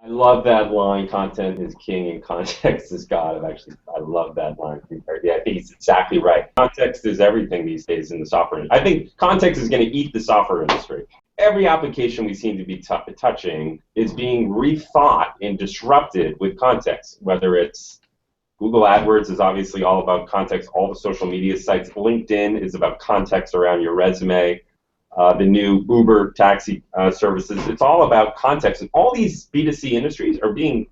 I love that line. Content is king and context is God. I love that line. Yeah, I think he's exactly right. Context is everything these days in the software industry. I think context is going to eat the software industry. Every application we seem to be touching is being rethought and disrupted with context, whether it's Google AdWords is obviously all about context. All the social media sites. LinkedIn is about context around your resume. The new Uber taxi services. It's all about context. And all these B2C industries are being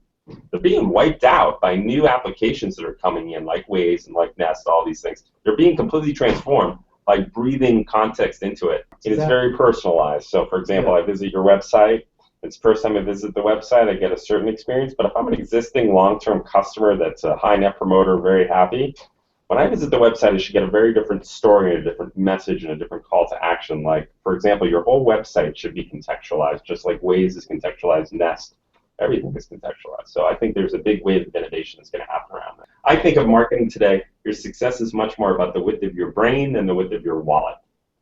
wiped out by new applications that are coming in, like Waze and like Nest, all these things. They're being completely transformed by breathing context into it. And it's very personalized. So, for example, I visit your website. It's the first time I visit the website, I get a certain experience. But if I'm an existing long-term customer that's a high net promoter, very happy, when I visit the website, I should get a very different story and a different message and a different call to action. Like, for example, your whole website should be contextualized, just like Waze is contextualized, Nest. Everything is contextualized. So I think there's a big wave of innovation that's going to happen around that. I think of marketing today, your success is much more about the width of your brain than the width of your wallet.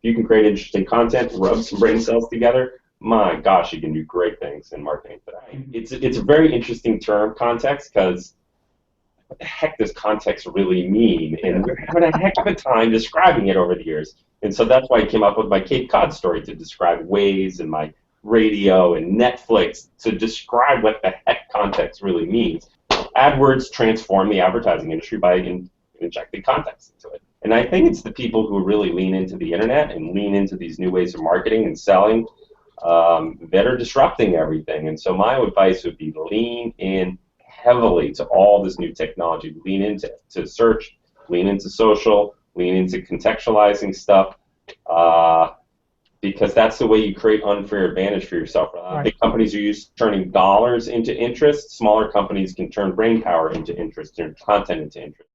If you can create interesting content, rub some brain cells together, my gosh, you can do great things in marketing today. It's a very interesting term, context, because what the heck does context really mean? And we're having a heck of a time describing it over the years. And so that's why I came up with my Cape Cod story to describe Waze and my radio and Netflix to describe what the heck context really means. AdWords transformed the advertising industry by injecting context into it. And I think it's the people who really lean into the internet and lean into these new ways of marketing and selling that are disrupting everything. And so my advice would be lean in heavily to all this new technology. Lean into search, lean into social, lean into contextualizing stuff, because that's the way you create unfair advantage for yourself. Big companies are used to turning dollars into interest. Smaller companies can turn brain power into interest, turn content into interest.